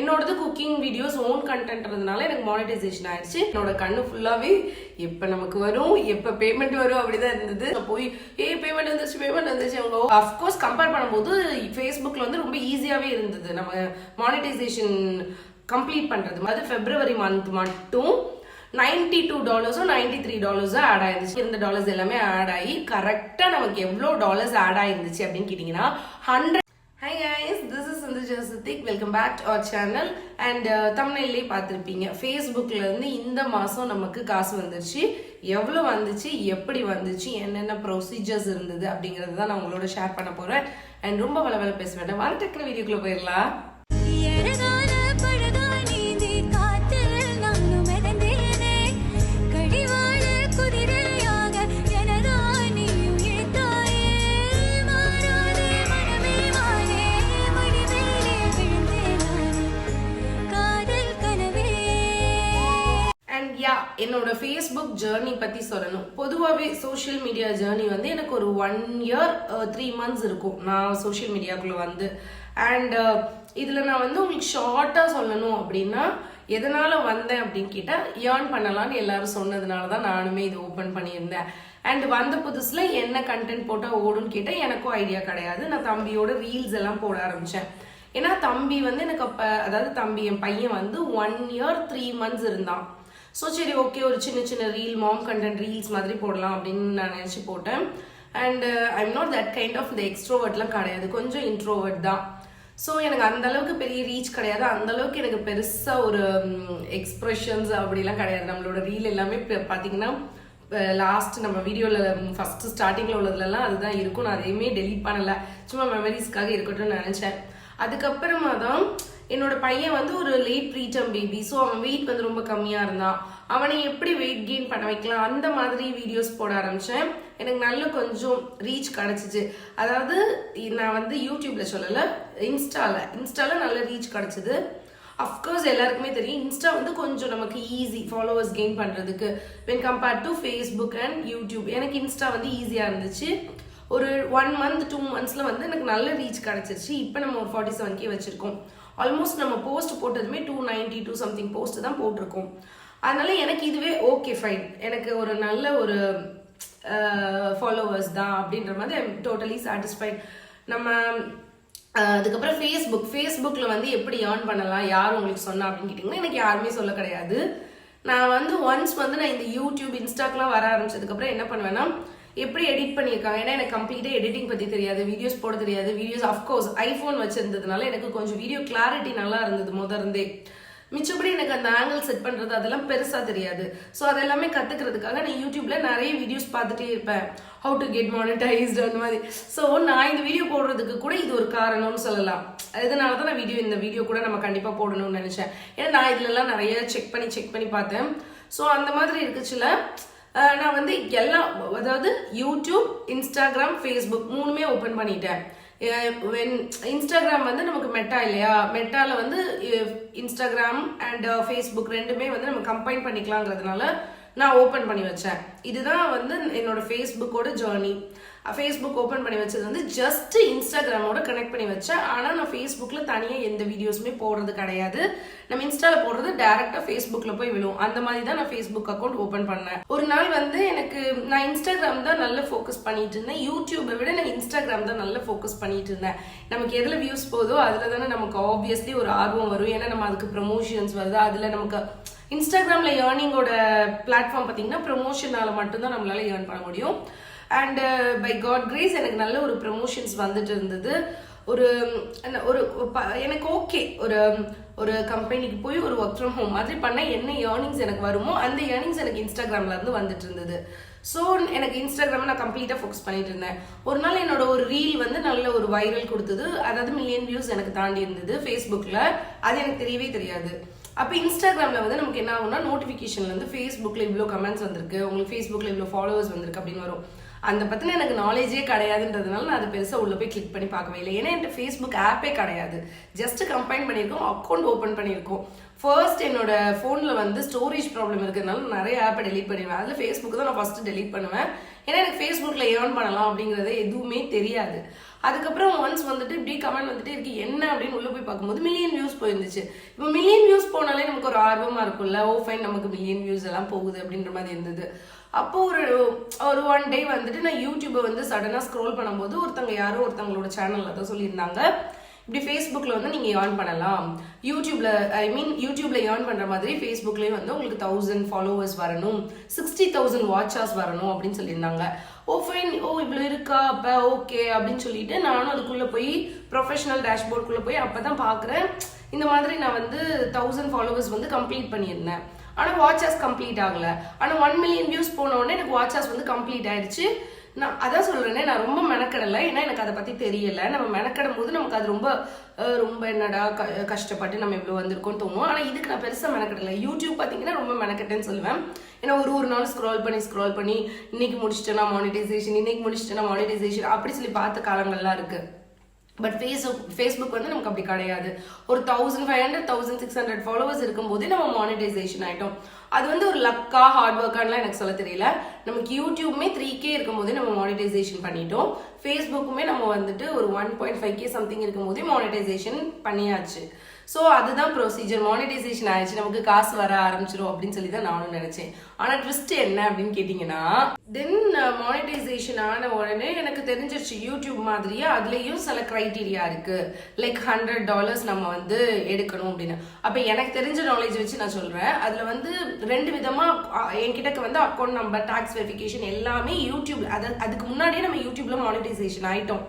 என்னோடது cooking videos own கண்டென்ட்ன்றதுனால எனக்கு monetisation ஆயிடுச்சு. என்னோட கண்ணு ஃபுல்லாவே எப்ப நமக்கு வரும், எப்ப பேமெண்ட் வரும் அப்படிதான் இருந்தது. போய் பேமெண்ட் வந்துச்சு அவங்க அஃப்கோர்ஸ் கம்பேர் பண்ணும்போது ஃபேஸ்புக்ல வந்து ரொம்ப ஈஸியாவே இருந்தது நம்ம மானிட்டைசேஷன் கம்ப்ளீட் பண்றது. அது பிப்ரவரி மந்த் மட்டும் $92 $93 ஆட் ஆயிருந்துச்சு. இருந்த டாலர்ஸ் எல்லாமே ஆட் ஆகி கரெக்டா நமக்கு எவ்வளவு டாலர்ஸ் ஆட் ஆயிருந்துச்சு அப்படின்னு கேட்டீங்கன்னா 100. Hi guys, this is Sindhu Josithik. Welcome back to our channel. And thumbnail பார்த்திருப்பீங்க, Facebookல இருந்து இந்த மாசம் நமக்கு காசு வந்துருச்சு. எவ்வளவு வந்துச்சு, எப்படி வந்துச்சு, என்னென்ன ப்ரொசீஜர்ஸ் இருந்தது அப்படிங்கறது தான் நான் உங்களோட ஷேர் பண்ண போறேன். அண்ட் ரொம்ப வளவள பேச வேண்டாம், வாங்க டக்குனு வீடியோக்குள்ள போயிடலாம். என்னோட ஃபேஸ்புக் ஜேர்னி பத்தி சொல்லணும். பொதுவாகவே சோஷியல் மீடியா ஜேர்னி வந்து எனக்கு ஒரு 1 year 3 months இருக்கும் நான் சோஷியல் மீடியாக்குள்ள வந்து. அண்ட் இதுல நான் வந்து உங்களுக்கு ஷார்ட்டா சொல்லணும் அப்படின்னா எதனால வந்தேன் அப்படின்னு கேட்டா ஏர்ன் பண்ணலாம்னு எல்லாரும் சொன்னதுனால தான் நானுமே இது ஓபன் பண்ணியிருந்தேன். அண்ட் வந்த புதுசுல என்ன கண்டென்ட் போட்டா ஓடுன்னு கேட்டா எனக்கும் ஐடியா கிடையாது. நான் தம்பியோட ரீல்ஸ் எல்லாம் போட ஆரம்பிச்சேன். ஏன்னா தம்பி வந்து எனக்கு அப்ப, அதாவது தம்பி என் பையன் வந்து 1 year 3 months இருந்தான். ஸோ சரி ஓகே, ஒரு சின்ன சின்ன ரீல், மாம் கண்டென்ட் ரீல்ஸ் மாதிரி போடலாம் அப்படின்னு நான் நினச்சி போட்டேன். And I'm not that kind of இந்த எக்ஸ்ட்ரோவர்ட்லாம் கிடையாது, கொஞ்சம் இன்ட்ரோவர்ட் தான். ஸோ எனக்கு அந்த அளவுக்கு பெரிய ரீச் கிடையாது, அந்த அளவுக்கு எனக்கு பெருசாக ஒரு எக்ஸ்பிரஷன்ஸ் அப்படிலாம் கிடையாது. நம்மளோட ரீல் எல்லாமே பார்த்தீங்கன்னா லாஸ்ட் நம்ம வீடியோவில் ஃபர்ஸ்ட் ஸ்டார்டிங்கில் உள்ளதுலலாம் அதுதான் இருக்கும். நான் அதையுமே டெலீட் பண்ணலை, சும்மா மெமரிஸ்க்காக இருக்கட்டும்னு நினச்சேன். அதுக்கப்புறமா தான் என்னோட பையன் வந்து ஒரு லேட் ப்ரீடம் பேபி. ஸோ அவன் வெயிட் வந்து ரொம்ப கம்மியாக இருந்தான். அவனை எப்படி வெயிட் கெயின் பண்ண வைக்கலாம் அந்த மாதிரி வீடியோஸ் போட ஆரம்பித்தேன். எனக்கு நல்ல கொஞ்சம் ரீச் கிடச்சிச்சு. அதாவது நான் வந்து யூடியூப்ல சொல்லலை, இன்ஸ்டால நல்ல ரீச் கிடச்சிது. அஃப்கோர்ஸ் எல்லாருக்குமே தெரியும் இன்ஸ்டா வந்து கொஞ்சம் நமக்கு ஈஸி ஃபாலோவர்ஸ் கெயின் பண்ணுறதுக்கு when compared to Facebook and YouTube. எனக்கு இன்ஸ்டா வந்து ஈஸியாக இருந்துச்சு. ஒரு 1 month 2 monthsல வந்து எனக்கு நல்ல ரீச் கிடச்சிருச்சு. இப்போ நம்ம ஒரு 47K வச்சிருக்கோம். ஆல்மோஸ்ட் நம்ம போஸ்ட் போட்டதுமே 292 சம்திங் போஸ்ட் தான் போட்டிருக்கோம். அதனால எனக்கு இதுவே ஓகே ஃபைன், எனக்கு ஒரு நல்ல ஒரு ஃபாலோவர்ஸ் தான் அப்படின்ற மாதிரி ஐ எம் டோட்டலி சாட்டிஸ்ஃபைட். நம்ம அதுக்கப்புறம் ஃபேஸ்புக்ல வந்து எப்படி ஏர்ன் பண்ணலாம், யார் உங்களுக்கு சொன்னா அப்படின்னு கேட்டிங்கன்னா எனக்கு யாருமே சொல்ல கிடையாது. நான் வந்து ஒன்ஸ் வந்து நான் இந்த யூடியூப் இன்ஸ்டாக்கெலாம் வர ஆரம்பிச்சதுக்கப்புறம் என்ன பண்ணுவேன்னா எப்படி எடிட் பண்ணியிருக்காங்க, ஏன்னா எனக்கு கம்ப்ளீட்டாக எடிட்டிங் பற்றி தெரியாது, வீடியோஸ் போட தெரியாது. வீடியோஸ் அஃப்கோர்ஸ் ஐஃபோன் வச்சிருந்ததுனால எனக்கு கொஞ்சம் வீடியோ கிளாரிட்டி நல்லா இருந்தது முதர்ந்தே. மிச்சப்படி எனக்கு அந்த ஆங்கிள் செட் பண்ணுறது அதெல்லாம் பெருசாக தெரியாது. ஸோ அதெல்லாமே கற்றுக்கிறதுக்காக நான் யூடியூப்ல நிறைய வீடியோஸ் பார்த்துட்டே இருப்பேன், ஹவு டு கெட் மானிட்டைஸ்டு அந்த மாதிரி. ஸோ நான் இந்த வீடியோ போடுறதுக்கு கூட இது ஒரு காரணம்னு சொல்லலாம். இதனால தான் நான் இந்த வீடியோ கூட நம்ம கண்டிப்பாக போடணும்னு நினச்சேன். ஏன்னா நான் இதுலலாம் நிறைய செக் பண்ணி பார்த்தேன். ஸோ அந்த மாதிரி இருக்குச்சுல நான் வந்து எல்லாம், அதாவது யூடியூப், இன்ஸ்டாகிராம், ஃபேஸ்புக் மூணுமே ஓப்பன் பண்ணிட்டேன். இன்ஸ்டாகிராம் வந்து நமக்கு மெட்டா இல்லையா, மெட்டால வந்து இன்ஸ்டாகிராம் அண்ட் ஃபேஸ்புக் ரெண்டுமே வந்து நம்ம கம்பைன் பண்ணிக்கலாங்கிறதுனால நான் ஓப்பன் பண்ணி வச்சேன். இதுதான் வந்து என்னோட ஃபேஸ்புக்கோட ஜேர்னி. ஃபேஸ்புக் ஓப்பன் பண்ணி வச்சது வந்து ஜஸ்ட் இன்ஸ்டாகிராமோட கனெக்ட் பண்ணி வச்சேன். ஆனால் நான் ஃபேஸ்புக்கில் தனியாக எந்த வீடியோஸுமே போடுறது கிடையாது. நம்ம இன்ஸ்டாவில் போடுறது டேரெக்டாக ஃபேஸ்புக்கில் போய் விழுவும். அந்த மாதிரி தான் நான் ஃபேஸ்புக் அக்கௌண்ட் ஓப்பன் பண்ணேன். ஒரு நாள் வந்து எனக்கு நான் இன்ஸ்டாகிராம் தான் நல்ல ஃபோக்கஸ் பண்ணிட்டு இருந்தேன். யூடியூபை விட நான் இன்ஸ்டாகிராம் தான் நல்ல ஃபோக்கஸ் பண்ணிட்டு இருந்தேன். நமக்கு எதில் வியூஸ் போதோ அதில் தானே நமக்கு ஆப்வியஸ்லி ஒரு ஆர்வம் வரும். ஏன்னா நம்ம அதுக்கு ப்ரமோஷன்ஸ் வருது. அதில் நமக்கு இன்ஸ்டாகிராமில் ஏர்னிங்கோட பிளாட்ஃபார்ம் பார்த்தீங்கன்னா ப்ரமோஷனால மட்டும்தான் நம்மளால ஏர்ன் பண்ண முடியும். அண்ட் பை காட் கிரேஸ் எனக்கு நல்ல ஒரு ப்ரமோஷன்ஸ் வந்துட்டு இருந்தது. ஒரு எனக்கு ஓகே, ஒரு கம்பெனிக்கு போய் ஒரு ஒர்க் ஃப்ரம் ஹோம் மாதிரி பண்ண என்ன ஏர்னிங்ஸ் எனக்கு வருமோ அந்த ஏர்னிங்ஸ் எனக்கு இன்ஸ்டாகிராம்ல இருந்து வந்துட்டு இருந்தது. ஸோ எனக்கு இன்ஸ்டாகிராம் நான் கம்ப்ளீட்டாக ஃபோக்கஸ் பண்ணிட்டு இருந்தேன். ஒரு நாள் என்னோட ஒரு ரீல் வந்து நல்ல ஒரு வைரல் கொடுத்தது, அதாவது 1 million வியூஸ் எனக்கு தாண்டி இருந்தது ஃபேஸ்புக்கில். அது எனக்கு தெரியவே தெரியாது. அப்போ இன்ஸ்டாகிராமில் வந்து நமக்கு என்ன ஆகும்னா நோட்டிஃபிகேஷன்ல வந்து ஃபேஸ்புக்கில் இவ்வளோ கமெண்ட்ஸ் வந்திருக்கு, உங்களுக்கு ஃபேஸ்புக்கில் இவ்வளோ ஃபாலோவர்ஸ் வந்திருக்கு அப்படின்னு வரும். அந்த பற்றின எனக்கு நாலேஜே கிடையாதுன்றதுனால நான் அது பெருசாக உள்ள போய் கிளிக் பண்ணி பார்க்கவே இல்லை. ஏன்னா என்கிட்ட ஃபேஸ்புக் ஆப்பே கிடையாது, ஜஸ்ட் கம்பைன் பண்ணியிருக்கோம், அக்கௌண்ட் ஓப்பன் பண்ணியிருக்கோம். ஃபர்ஸ்ட் என்னோட ஃபோனில் வந்து ஸ்டோரேஜ் ப்ராப்ளம் இருக்கிறதுனால நிறைய ஆப்பை டெலீட் பண்ணிடுவேன். அதில் ஃபேஸ்புக் தான் நான் ஃபர்ஸ்ட் டெலீட் பண்ணுவேன். ஏன்னா எனக்கு ஃபேஸ்புக்கில் ஏர்ன் பண்ணலாம் அப்படிங்கிறது எதுவுமே தெரியாது. அதுக்கப்புறம் ஒன்ஸ் வந்துட்டு இப்படி கமெண்ட் வந்துட்டு இருக்கு என்ன அப்படின்னு உள்ள போய் பார்க்கும்போது மில்லியன் வியூஸ் போயிருந்துச்சு. இப்போ மில்லியன் வியூஸ் போனாலே நமக்கு ஒரு ஆர்வமா இருக்கும்ல, ஓ ஃபைன் நமக்கு மில்லியன் வியூஸ் எல்லாம் போகுது அப்படின்ற மாதிரி இருந்தது. அப்போ ஒரு ஒன் டே வந்துட்டு நான் யூடியூப்பை வந்து சடனாக ஸ்க்ரோல் பண்ணும்போது ஒருத்தவங்களோட சேனல்ல தான் சொல்லியிருந்தாங்க, இப்படி ஃபேஸ்புக்கில் வந்து நீங்கள் ஏர்ன் பண்ணலாம், யூடியூப்ல ஏர்ன் பண்ணுற மாதிரி ஃபேஸ்புக்லேயும் வந்து உங்களுக்கு 1000 ஃபாலோவர்ஸ் வரணும், 60,000 வாட்சர்ஸ் வரணும் அப்படின்னு சொல்லியிருந்தாங்க. ஓ ஃபைன், ஓ இவ்வளோ இருக்கா, அப்போ ஓகே அப்படின்னு சொல்லிட்டு நானும் அதுக்குள்ளே போய் ப்ரொஃபஷனல் டேஷ்போர்டுக்குள்ளே போய் அப்போ தான் பார்க்குறேன் இந்த மாதிரி நான் வந்து 1000 ஃபாலோவர்ஸ் வந்து கம்ப்ளீட் பண்ணியிருந்தேன். ஆனால் வாட்சர்ஸ் கம்ப்ளீட் ஆகலை. ஆனால் 1 மில்லியன் வியூஸ் போனோடனே எனக்கு வாட்சர்ஸ் வந்து கம்ப்ளீட் ஆயிடுச்சு. நான் அதான் சொல்றேனே, நான் ரொம்ப மெனக்கடலை, ஏன்னா எனக்கு அதை பத்தி தெரியல. நம்ம மெனக்கடும் போது நமக்கு அது ரொம்ப ரொம்ப என்னடா கஷ்டப்பட்டு நம்ம இவ்வளவு வந்திருக்கோம்னு தோணும். ஆனா இதுக்கு நான் பெருசா மெனக்கடலை. யூடியூப் பாத்தீங்கன்னா ரொம்ப மெனக்கட்டேன்னு சொல்லுவேன். ஏன்னா ஒரு நாள் ஸ்க்ரால் பண்ணி இன்னைக்கு முடிச்சிட்டேன்னா மானிட்டைசேஷன் அப்படி சொல்லி பார்த்த காலங்கள்லாம் இருக்கு. பட் ஃபேஸ்புக் வந்து நமக்கு அப்படி கிடையாது. ஒரு 1500 1600 ஃபாலோவர்ஸ் இருக்கும்போதே நம்ம மானிட்டைசேஷன் ஆயிட்டோம். அது வந்து ஒரு லக்கா ஹார்ட் ஒர்க்கானலாம் எனக்கு சொல்ல தெரியல. நமக்கு யூடியூப்மே 3K இருக்கும்போதே நம்ம மானிட்டைசேஷன் பண்ணிட்டோம். ஃபேஸ்புக்குமே நம்ம வந்துட்டு ஒரு 1.5K சம்திங் இருக்கும்போதே மானிட்டைசேஷன் பண்ணியாச்சு. ஸோ அதுதான் ப்ரொசீஜர். மானிட்டைசேஷன் ஆயிடுச்சு, நமக்கு காசு வர ஆரம்பிச்சிடும் அப்படின்னு சொல்லி தான் நானும் நினைச்சேன். ஆனால் ட்விஸ்ட் என்ன அப்படின்னு கேட்டிங்கன்னா, தென் மானிட்டைசேஷன் ஆன உடனே எனக்கு தெரிஞ்சிருச்சு யூடியூப் மாதிரியே அதுலேயும் சில க்ரைட்டீரியா இருக்கு. லைக் $100 நம்ம வந்து எடுக்கணும் அப்படின்னு. அப்போ எனக்கு தெரிஞ்ச நாலேஜ் வச்சு நான் சொல்றேன். அதுல வந்து 2 விதமா என்கிட்ட வந்து அக்கௌண்ட் நம்பர், டாக்ஸ் வெரிஃபிகேஷன் எல்லாமே யூடியூப்ல, அதுக்கு முன்னாடியே நம்ம யூடியூப்ல மானிட்டைசேஷன் ஆயிட்டோம்.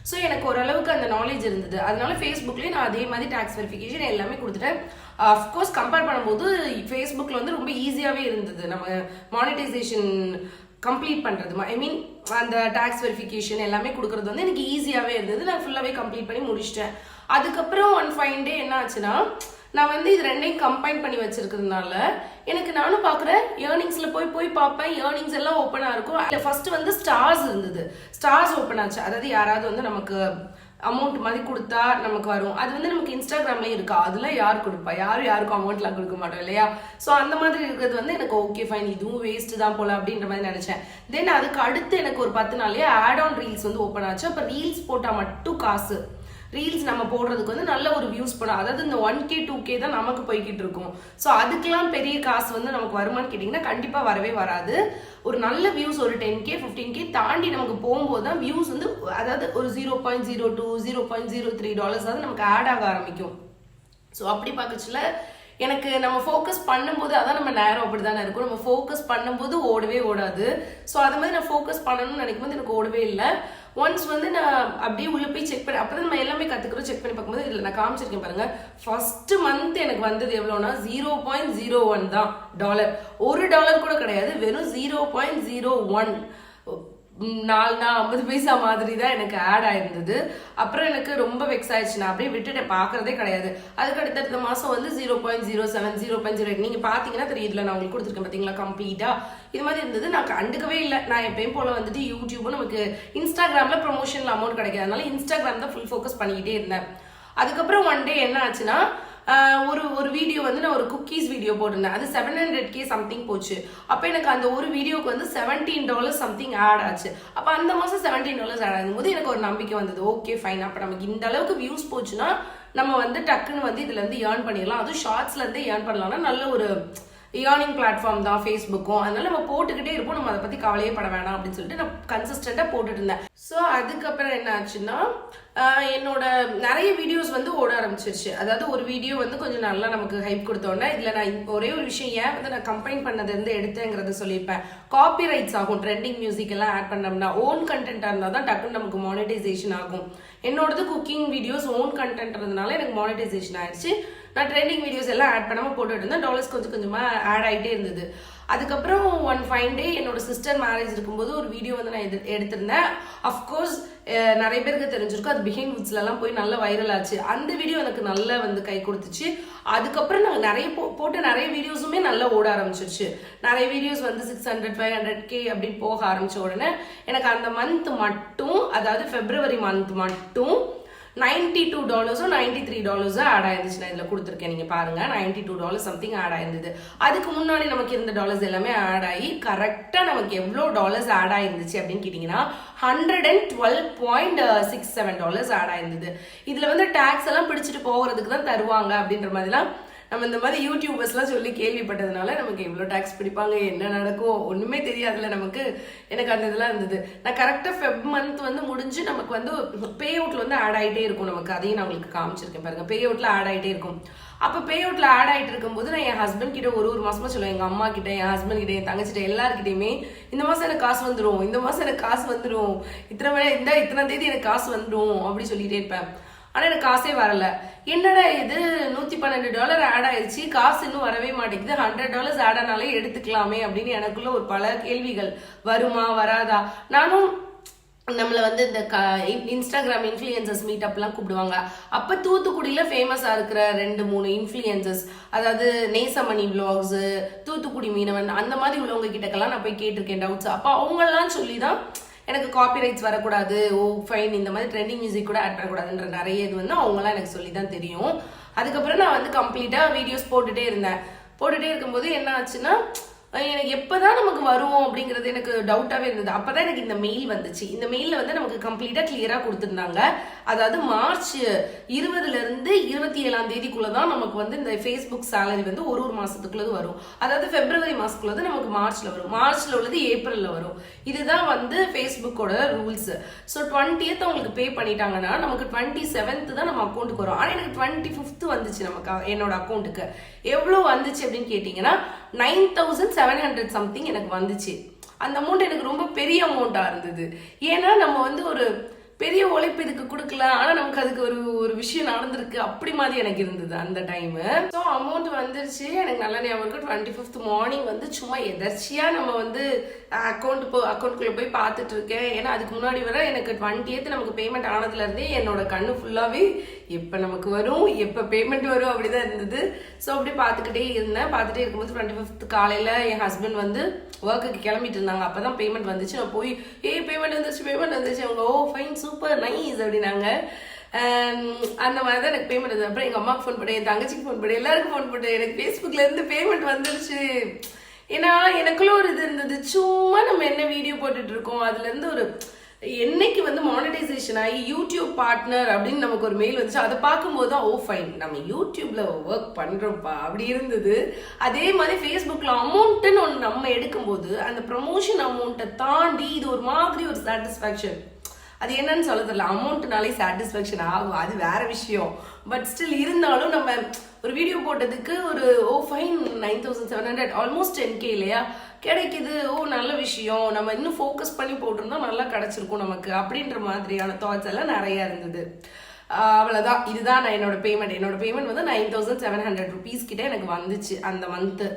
ஸோ எனக்கு ஓரளவுக்கு அந்த நாலேஜ் இருந்தது. அதனால ஃபேஸ்புக்லேயே நான் அதே மாதிரி டாக்ஸ் வெரிஃபிகேஷன் எல்லாமே கொடுத்துட்டேன். அஃப்கோர்ஸ் கம்பேர் பண்ணும்போது ஃபேஸ்புக்கில் வந்து ரொம்ப ஈஸியாகவே இருந்தது நம்ம மானிட்டைசேஷன் கம்ப்ளீட் பண்ணுறது. அந்த டாக்ஸ் வெரிஃபிகேஷன் எல்லாமே கொடுக்கறது வந்து எனக்கு ஈஸியாகவே இருந்தது. நான் ஃபுல்லாகவே கம்ப்ளீட் பண்ணி முடிச்சிட்டேன். அதுக்கப்புறம் ஒன் ஃபைன் டே என்ன ஆச்சுன்னா, நான் வந்து இது ரெண்டையும் கம்பைன் பண்ணி வச்சிருக்கிறதுனால எனக்கு நானும் பார்க்குறேன், ஏர்னிங்ஸில் போய் பார்ப்பேன், ஏர்னிங்ஸ் எல்லாம் ஓப்பனாக இருக்கும். அதில் ஃபர்ஸ்ட் வந்து ஸ்டார்ஸ் இருந்தது, ஸ்டார்ஸ் ஓப்பன் ஆச்சு. அதாவது யாராவது வந்து நமக்கு அமௌண்ட் மாதிரி கொடுத்தா நமக்கு வரும். அது வந்து நமக்கு இன்ஸ்டாகிராம்லேயும் இருக்கா, அதெல்லாம் யார் கொடுப்பா, யாருக்கும் அமௌண்ட்லாம் கொடுக்க மாட்டோம் இல்லையா. ஸோ அந்த மாதிரி இருக்கிறது வந்து எனக்கு ஓகே ஃபைன், இதுவும் வேஸ்ட் தான் போல அப்படின்ற மாதிரி நினைச்சேன். தென் அதுக்கு அடுத்து எனக்கு ஒரு 10 நாள்லயே ஆட் ஆன் ரீல்ஸ் வந்து ஓப்பன் ஆச்சு. அப்போ ரீல்ஸ் போட்டால் மட்டும் காசு. ரீல்ஸ் நம்ம போடுறதுக்கு வந்து நல்ல ஒரு வியூஸ் போடும். அதாவது இந்த 1K 2K தான் நமக்கு போய்கிட்டு இருக்கும். ஸோ அதுக்கெல்லாம் பெரிய காசு வந்து நமக்கு வருமானு கேட்டிங்கன்னா கண்டிப்பாக வரவே வராது. ஒரு நல்ல வியூஸ் ஒரு 10K 15K தாண்டி நமக்கு போகும்போது தான் வியூஸ் வந்து, அதாவது ஒரு $0.02 $0.03 வந்து நமக்கு ஆட் ஆக ஆரம்பிக்கும். ஸோ அப்படி பார்க்கச்சுல எனக்கு நம்ம ஃபோக்கஸ் பண்ணும்போது, அதான் நம்ம நேரம் அப்படி தானே இருக்கும், நம்ம ஃபோக்கஸ் பண்ணும்போது ஓடவே ஓடாது. ஸோ அது மாதிரி நான் ஃபோக்கஸ் பண்ணணும்னு நினைக்கும் போது எனக்கு ஓடவே இல்லை. ஒன்ஸ் வந்து நான் அப்படியே உள்ள போய் செக் பண்ணி, அப்போ நம்ம எல்லாமே கற்றுக்கிறோம். செக் பண்ணி பார்க்கும்போது இதில் நான் காமிச்சிருக்கேன் பாருங்க, ஃபர்ஸ்ட் மந்த் எனக்கு வந்தது எவ்வளோனா $0.01 தான் டாலர். $1 கூட கிடையாது, வெறும் 0.01. 4 50 பைசா மாதிரி தான் எனக்கு ஆட் ஆயிருந்தது. அப்புறம் எனக்கு ரொம்ப வெக்ஸ் ஆயிடுச்சு, நான் அப்படியே விட்டுட்டேன், பார்க்கறதே கிடையாது. அதுக்கு அடுத்த மாசம் வந்து 0.07 0.08 நீங்க பாத்தீங்கன்னா தெரியுதுல, நான் உங்களுக்கு கொடுத்துருக்கேன் பாத்தீங்களா கம்ப்ளீட்டா இது மாதிரி இருந்தது. நான் கண்டுக்கவே இல்லை. நான் எப்பயும் போல வந்துட்டு யூடியூப் நமக்கு இன்ஸ்டாகிராம்ல ப்ரொமோஷன்ல அமௌண்ட் கிடைக்காது, அதனால இன்ஸ்டாகிராம் தான் ஃபுல் ஃபோக்கஸ் பண்ணிக்கிட்டே இருந்தேன். அதுக்கப்புறம் ஒன் டே என்ன ஆச்சுன்னா, ஒரு வீடியோ வந்து நான் ஒரு குக்கீஸ் வீடியோ போட்டிருந்தேன். அது 700K சம்திங் போச்சு. அப்போ எனக்கு அந்த ஒரு வீடியோக்கு வந்து $17 சம்திங் ஆட் ஆச்சு. அப்போ அந்த மாதம் $17 ஆட் ஆகும்போது எனக்கு ஒரு நம்பிக்கை வந்தது, ஓகே ஃபைன், அப்போ நமக்கு இந்த அளவுக்கு வியூஸ் போச்சுன்னா நம்ம வந்து டக்குன்னு வந்து இதுல இருந்து ஏர்ன் பண்ணிடலாம். அதுவும் ஷார்ட்ஸ்ல இருந்து ஏர்ன் பண்ணலாம்னா நல்ல ஒரு ஏர்னிங் பிளாட்ஃபார்ம் தான் ஃபேஸ்புக்கும். அதனால நம்ம போட்டுக்கிட்டே இருப்போம், நம்ம அதை பத்தி கவலையே பட வேணாம் அப்படின்னு சொல்லிட்டு நான் கன்சிஸ்டண்டா போட்டுட்டு இருந்தேன். ஸோ அதுக்கப்புறம் என்ன ஆச்சுன்னா, என்னோட நிறைய வீடியோஸ் வந்து ஓட ஆரம்பிச்சிருச்சு. அதாவது ஒரு வீடியோ வந்து கொஞ்சம் நல்லா நமக்கு ஹைப் கொடுத்தோன்னே, இதுல நான் ஒரே ஒரு விஷயம் ஏன் வந்து நான் கம்பைன் பண்ணது இருந்து எடுத்தேங்கிறத சொல்லியிருப்பேன். காப்பி ரைட்ஸ் ஆகும், ட்ரெண்டிங் மியூசிக் எல்லாம் ஆட் பண்ணோம்னா. ஓன் கண்டென்ட்டா இருந்தால் தான் டக்குன்னு நமக்கு மானிட்டைசேஷன் ஆகும். என்னோடது குக்கிங் வீடியோஸ் ஓன் கண்டென்ட்றதுனால எனக்கு மானிட்டைசேஷன் ஆயிடுச்சு. நான் ட்ரெண்டிங் வீடியோஸ் எல்லாம் ஆட் பண்ணாமல் போட்டுட்டு இருந்தேன். டாலர்ஸ் கொஞ்சம் கொஞ்சமாக ஆட் ஆகிட்டே இருந்தது. அதுக்கப்புறம் ஒன் ஃபைன் டே என்னோட சிஸ்டர் மேரேஜ் இருக்கும்போது ஒரு வீடியோ வந்து நான் எடுத்திருந்தேன். அஃப்கோர்ஸ் நிறைய பேருக்கு தெரிஞ்சிருக்கும், அது பிஹைண்ட் வுட்ஸ்லாம் போய் நல்லா வைரல் ஆச்சு. அந்த வீடியோ எனக்கு நல்லா வந்து கை கொடுத்துச்சு. அதுக்கப்புறம் நாங்கள் நிறைய போட்ட நிறைய வீடியோஸுமே நல்லா ஓட ஆரம்பிச்சிருச்சு. நிறைய வீடியோஸ் வந்து 600 500K அப்படின்னு போக ஆரம்பிச்ச உடனே எனக்கு அந்த மந்த் மட்டும், அதாவது February மந்த் மட்டும் $92 $93 ஆட் ஆயிருந்துச்சு. நான் இதில் கொடுத்துருக்கேன், நீங்கள் பாருங்க. $92 சம்திங் ஆட் ஆயிருந்தது. அதுக்கு முன்னாடி நமக்கு இருந்த டாலர்ஸ் எல்லாமே ஆட் ஆகி கரெக்டாக நமக்கு எவ்வளோ டாலர்ஸ் ஆட் ஆயிருந்துச்சு அப்படின்னு கேட்டிங்கன்னா $112.67 ஆட் ஆயிருந்தது. இதில் வந்து டேக்ஸ் எல்லாம் பிடிச்சிட்டு போகிறதுக்கு தான் தருவாங்க அப்படின்ற மாதிரிலாம் நம்ம இந்த மாதிரி யூடியூபர்ஸ்லாம் சொல்லி கேள்விப்பட்டதுனால நமக்கு எவ்வளோ டேக்ஸ் பிடிப்பாங்க, என்ன நடக்கும் ஒன்றுமே தெரியாதுல்ல நமக்கு. எனக்கு அந்த இதெல்லாம் இருந்தது. நான் கரெக்டாக ஃபெப் மந்த் வந்து முடிஞ்சு நமக்கு வந்து பே அவுட்ல வந்து ஆட் ஆகிட்டே இருக்கும் நமக்கு. அதையும் நான் உங்களுக்கு காமிச்சிருக்கேன் பாருங்க. பே அவுட்ல ஆட் ஆகிட்டே இருக்கும். அப்போ பே அவுட்ல ஆட் ஆகிட்டு இருக்கும்போது நான் என் ஹஸ்பண்ட் கிட்ட ஒரு மாசமா சொல்லுவேன். எங்கள் அம்மா கிட்ட, என் ஹஸ்பண்ட் கிட்ட, என் தங்கச்சிட்ட எல்லாருக்கிட்டையுமே இந்த மாதம் எனக்கு காசு வந்துடும், இந்த மாதம் எனக்கு காசு வந்துடும், இத்தனை தேதி எனக்கு காசு வந்துடும் அப்படி சொல்லிட்டே இருப்பேன். ஆனால் எனக்கு காசே வரல. என்னடா இது $112 ஆட் ஆயிடுச்சு, காசு இன்னும் வரவே மாட்டேங்குது, $100 ஆட் ஆனாலே எடுத்துக்கலாமே அப்படின்னு எனக்குள்ள ஒரு பல கேள்விகள். வருமா வராதா? நானும் நம்மளை வந்து இந்த இன்ஸ்டாகிராம் இன்ஃப்ளூயன்சர்ஸ் மீட் அப்லாம் கூப்பிடுவாங்க. அப்போ தூத்துக்குடியில் ஃபேமஸாக இருக்கிற 2-3 இன்ஃப்ளூயன்சர்ஸ், அதாவது நேசமணி விளாக்ஸு, தூத்துக்குடி மீனவன், அந்த மாதிரி உள்ளவங்க கிட்டக்கெல்லாம் நான் போய் கேட்டிருக்கேன் டவுட்ஸ். அப்போ அவங்கெல்லாம் சொல்லி தான் எனக்கு காப்பிரைட்ஸ் வரக்கூடாது, ஃபைன், இந்த மாதிரி ட்ரெண்டிங் மியூசிக் கூட ஆட் பண்ணக்கூடாதுன்ற நிறைய இது வந்து அவங்களாம் எனக்கு சொல்லி தான் தெரியும். அதுக்கப்புறம் நான் வந்து கம்ப்ளீட்டாக வீடியோஸ் போட்டுகிட்டே இருக்கும்போது என்ன ஆச்சுன்னா, எனக்கு எப்போதான் நமக்கு வரும் அப்படிங்கிறது எனக்கு டவுட்டாகவே இருந்தது. அப்போதான் எனக்கு இந்த மெயில் வந்துச்சு. இந்த மெயிலில் வந்து நமக்கு கம்ப்ளீட்டாக கிளியராக கொடுத்துருந்தாங்க. அதாவது மார்ச் 20 27 தான் நமக்கு வந்து இந்த ஃபேஸ்புக் சேலரி வந்து ஒரு மாசத்துக்குள்ளது வரும். அதாவது பிப்ரவரி மாசத்துக்குள்ளது நமக்கு மார்ச்ல வரும், மார்ச்ல உள்ளது ஏப்ரல்ல வரும். இதுதான் வந்து ஃபேஸ்புக்கோட ரூல்ஸ். ஸோ 20th அவங்களுக்கு பே பண்ணிட்டாங்கன்னா நமக்கு 27th தான் நம்ம அக்கௌண்ட்டுக்கு வரும். ஆனால் எனக்கு 25th வந்துச்சு நமக்கு என்னோட அக்கௌண்ட்டுக்கு. எவ்வளோ வந்துச்சு அப்படின்னு கேட்டிங்கன்னா 9,700 சம்திங் எனக்கு வந்துச்சு. அந்த அமௌண்ட் எனக்கு ரொம்ப பெரிய அமௌண்ட்டாக இருந்தது. ஏன்னா நம்ம வந்து ஒரு பெரிய உழைப்பு இதுக்கு கொடுக்கலாம், ஆனால் நமக்கு அதுக்கு ஒரு விஷயம் நடந்திருக்கு அப்படி மாதிரி எனக்கு இருந்தது அந்த டைமு. ஸோ அமௌண்ட் வந்துருச்சு. எனக்கு நல்லா ஞாபகம் இருக்கு. 25th மார்னிங் வந்து சும்மா எதர்ச்சியாக நம்ம வந்து அக்கௌண்ட்குள்ளே போய் பார்த்துட்டு இருக்கேன். ஏன்னா அதுக்கு முன்னாடி வர எனக்கு 20th நமக்கு பேமெண்ட் ஆனதுலேருந்தே என்னோட கண்ணு ஃபுல்லாகவே எப்போ நமக்கு வரும், எப்போ பேமெண்ட் வரும் அப்படிதான் இருந்தது. ஸோ அப்படி பார்த்துக்கிட்டே இருக்கும்போது 25th காலையில் என் ஹஸ்பண்ட் வந்து ஒர்க்குக்கு கிளம்பிட்டு இருந்தாங்க. அப்போ தான் பேமெண்ட் வந்துச்சு. நான் போய் பேமெண்ட் வந்துச்சு. அவங்க ஃபைன், சூப்பர், நைஸ் அப்படின்னாங்க. அந்த மாதிரி தான் எனக்கு பேமெண்ட் வந்து. அப்புறம் எங்கள் அம்மாவுக்கு ஃபோன் பண்ணேன், என் தங்கச்சிக்கு ஃபோன் பண்ணேன், எல்லாருக்கும் ஃபோன் பண்ணேன். எனக்கு ஃபேஸ்புக்கில் இருந்து பேமெண்ட் வந்துருச்சு. ஏன்னா எனக்குள்ள ஒரு இது இருந்தது, சும்மா நம்ம என்ன வீடியோ போட்டுட்டு இருக்கோம், அதுலேருந்து ஒரு என்னைக்கு வந்து மானிட்டைசேஷன் ஆகி யூடியூப் பார்ட்னர் அப்படின்னு நமக்கு ஒரு மெயில் வந்துச்சு. அதை பார்க்கும்போது தான் ஃபைன், நம்ம யூடியூப்ல ஒர்க் பண்றோம்ப்பா அப்படி இருந்தது. அதே மாதிரி ஃபேஸ்புக்ல அமௌண்ட்டுன்னு ஒன்று நம்ம எடுக்கும்போது அந்த ப்ரமோஷன் அமௌண்ட்டை தாண்டி இது ஒரு மாதிரி ஒரு சாட்டிஸ்ஃபேக்ஷன். அது என்னன்னு சொல்ல தெரியல. அமௌண்ட்னாலே சாட்டிஸ்ஃபேக்ஷன் ஆகும், அது வேற விஷயம். பட் ஸ்டில் இருந்தாலும் நம்ம ஒரு வீடியோ போட்டதுக்கு ஒரு ஃபைன் 9,700 ஆல்மோஸ்ட் 10K இல்லையா கிடைக்குது. நல்ல விஷயம், நம்ம இன்னும் ஃபோக்கஸ் பண்ணி போட்டிருந்தா நல்லா கிடைச்சிருக்கும் நமக்கு அப்படின்ற மாதிரியான தாட்ஸ் எல்லாம் நிறைய இருந்தது. அவ்வளோதான். இதுதான் நான் என்னோட பேமெண்ட் வந்து 9,700 rupees கிட்ட எனக்கு வந்துச்சு அந்த மந்த்து.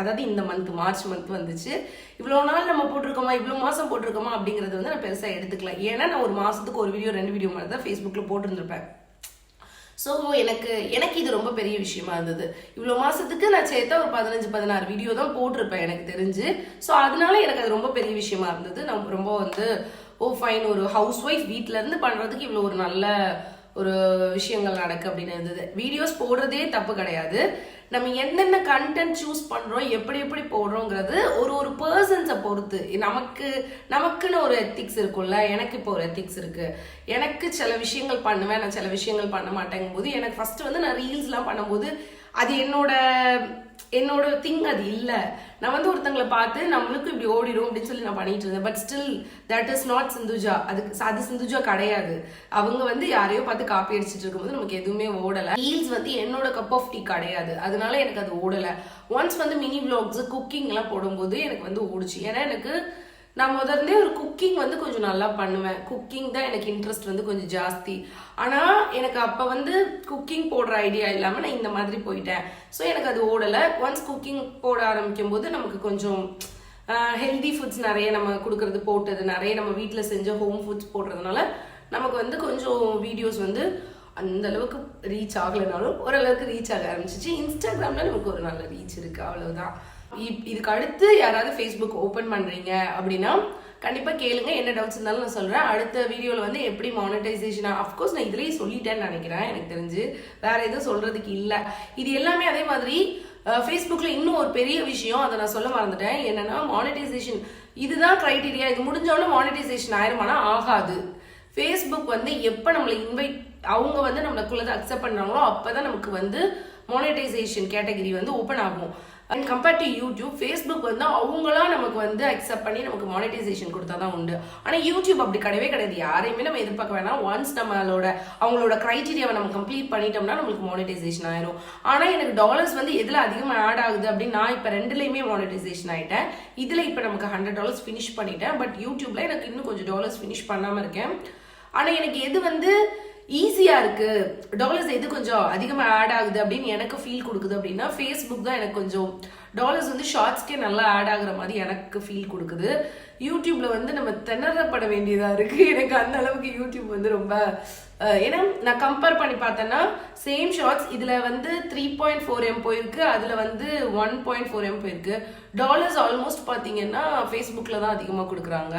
அதாவது இந்த மார்ச் மந்த் வந்துச்சு. இவ்வளோ நாள் நம்ம போட்டிருக்கோமா, இவ்வளோ மாதம் போட்டிருக்கோமா அப்படிங்கிறது வந்து நான் பெருசாக எடுத்துக்கல. ஏன்னா நான் ஒரு மாதத்துக்கு ஒரு வீடியோ 2 வீடியோ மாதிரி தான் ஃபேஸ்புக்கில் போட்டிருந்துருப்பேன். ஸோ எனக்கு இது ரொம்ப பெரிய விஷயமா இருந்தது. இவ்வளோ மாதத்துக்கு நான் சேர்த்தா ஒரு 15-16 வீடியோ தான் போட்டிருப்பேன் எனக்கு தெரிஞ்சு. ஸோ அதனால எனக்கு அது ரொம்ப பெரிய விஷயமா இருந்தது. நான் ரொம்ப வந்து ஃபைன், ஒரு ஹவுஸ் ஒய்ஃப் வீட்டிலேருந்து பண்ணுறதுக்கு இவ்வளோ ஒரு நல்ல ஒரு விஷயங்கள் நடக்கு அப்படின்னு இருந்தது. வீடியோஸ் போடுறதே தப்பு கிடையாது. நம்ம என்னென்ன கண்டென்ட் சூஸ் பண்றோம், எப்படி போடுறோங்கிறது ஒரு பர்சன்ஸை பொறுத்து. நமக்குன்னு ஒரு எத்திக்ஸ் இருக்கும்ல. எனக்கு இப்போ ஒரு எத்திக்ஸ் இருக்கு. எனக்கு சில விஷயங்கள் பண்ணுவேன், நான் சில விஷயங்கள் பண்ண மாட்டேங்கும் போது எனக்கு ஃபர்ஸ்ட் வந்து நான் ரீல்ஸ்லாம் பண்ணும்போது அது என்னோட திங் அது இல்லை. நான் வந்து ஒருத்தங்களை பார்த்து நம்மளுக்கும் இப்படி ஓடிடும் அப்படின்னு சொல்லி நான் பண்ணிட்டு இருந்தேன். But still that is not Sindhuja. அது சிந்துஜா கிடையாது. அவங்க வந்து யாரையோ பார்த்து காப்பி அடிச்சுட்டு இருக்கும்போது நமக்கு எதுவுமே ஓடலை. ரீல்ஸ் வந்து என்னோட கப் ஆஃப் டீ கிடையாது, அதனால எனக்கு அது ஓடலை. ஒன்ஸ் வந்து மினி விளாக்ஸ் குக்கிங்லாம் போடும்போது எனக்கு வந்து ஓடிச்சு. ஏன்னா எனக்கு நான் முதல்ல ஒரு குக்கிங் வந்து கொஞ்சம் நல்லா பண்ணுவேன். குக்கிங் தான் எனக்கு இன்ட்ரெஸ்ட் வந்து கொஞ்சம் ஜாஸ்தி. ஆனால் எனக்கு அப்போ வந்து குக்கிங் போடுற ஐடியா இல்லாமல் நான் இந்த மாதிரி போயிட்டேன். ஸோ எனக்கு அது ஓடலை. ஒன்ஸ் குக்கிங் போட ஆரம்பிக்கும் போது நமக்கு கொஞ்சம் ஹெல்தி ஃபுட்ஸ் நிறைய நம்ம கொடுக்கறது போட்டது, நிறைய நம்ம வீட்டில் செஞ்ச ஹோம் ஃபுட்ஸ் போடுறதுனால நமக்கு வந்து கொஞ்சம் வீடியோஸ் வந்து அந்த அளவுக்கு ரீச் ஆகலைனாலும் ஓரளவுக்கு ரீச் ஆக ஆரம்பிச்சிச்சு. இன்ஸ்டாகிராமில் நமக்கு ஒரு நல்ல ரீச் இருக்குது, அவ்வளவுதான். இதுக்கு அடுத்து யாராவது ஃபேஸ்புக் ஓப்பன் பண்றீங்க அப்படின்னா கண்டிப்பா கேளுங்க, என்ன டவுட்ஸ் இருந்தாலும் நான் சொல்றேன். அடுத்த வீடியோல வந்து எப்படி மானிட்டைசேஷன், அஃப்கோர்ஸ் நான் இதுலயே சொல்லிட்டேன்னு நினைக்கிறேன், எனக்கு தெரிஞ்சு வேற எதுவும் சொல்றதுக்கு இல்ல. இது எல்லாமே அதே மாதிரி ஃபேஸ்புக்ல இன்னும் ஒரு பெரிய விஷயம், அதை நான் சொல்ல மறந்துட்டேன். என்னன்னா மானிட்டைசேஷன் இதுதான் கிரைட்டீரியா, இது முடிஞ்சோடனே மானிட்டைசேஷன் ஆயிருமானா ஆகாது. ஃபேஸ்புக் வந்து எப்போ நம்மளை அவங்க வந்து நம்மளுக்குள்ளதை அக்செப்ட் பண்றாங்களோ அப்பதான் நமக்கு வந்து மானிட்டைசேஷன் கேட்டகரி வந்து ஓப்பன் ஆகும். And compare to YouTube, Facebook வந்து அவங்களா நமக்கு வந்து அக்செப்ட் பண்ணி நமக்கு மானிட்டைசேஷன் கொடுத்தாதான் உண்டு. ஆனால் யூடியூப் அப்படி கிடையவே கிடையாது. யாரையுமே நம்ம எதிர்பார்க்க வேணாம். ஒன்ஸ் அவங்களோட கிரைட்டீரியாவை நம்ம கம்ப்ளீட் பண்ணிட்டோம்னா நம்மளுக்கு மானிட்டைசேஷன் ஆயிரும். ஆனால் எனக்கு டாலர்ஸ் வந்து எதில் அதிகமாக ஆட் ஆகுது அப்படின்னு நான் இப்போ ரெண்டுலேயுமே மானிட்டைசேஷன் ஆயிட்டேன். இதில் இப்போ நமக்கு $100 ஃபினிஷ் பண்ணிட்டேன். பட் யூடியூப்ல எனக்கு இன்னும் கொஞ்சம் டாலர்ஸ் ஃபினிஷ் பண்ணாமல் இருக்கேன். ஆனால் எனக்கு எது வந்து ஈஸியா இருக்கு, டாலர்ஸ் எது கொஞ்சம் அதிகமா ஆட் ஆகுது அப்படின்னு எனக்கு ஃபீல் கொடுக்குது அப்படின்னா ஃபேஸ்புக் தான் எனக்கு கொஞ்சம் டாலர்ஸ் வந்து ஷார்ட்ஸ்க்கே நல்லா ஆட் ஆகுற மாதிரி எனக்கு ஃபீல் கொடுக்குது. யூடியூப்ல வந்து நம்ம திணறப்பட வேண்டியதா இருக்கு. எனக்கு அந்த அளவுக்கு யூடியூப் வந்து ரொம்ப ஏன்னா நான் கம்பேர் பண்ணி பார்த்தேன்னா சேம் ஷார்ட்ஸ் இதுல வந்து 3.4 M போயிருக்கு, அதுல வந்து 1.4 M போயிருக்கு. டாலர்ஸ் ஆல்மோஸ்ட் பாத்தீங்கன்னா ஃபேஸ்புக்ல தான் அதிகமா கொடுக்குறாங்க.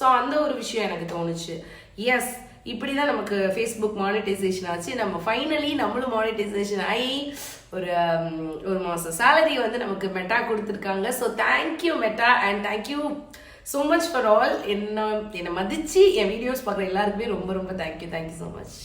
ஸோ அந்த ஒரு விஷயம் எனக்கு தோணுச்சு. எஸ், இப்படிதான் நமக்கு ஃபேஸ்புக் மானிட்டைசேஷன் ஆச்சு. நம்ம ஃபைனலி நம்மளும் மானிட்டைசேஷன் ஆகி ஒரு மாசம் சேலரி வந்து நமக்கு மெட்டா கொடுத்துருக்காங்க. So thank you meta and thank you so much for all. என்னை மதிச்சு என் வீடியோஸ் பார்க்குற எல்லாருக்குமே ரொம்ப ரொம்ப தேங்க்யூ ஸோ மச்.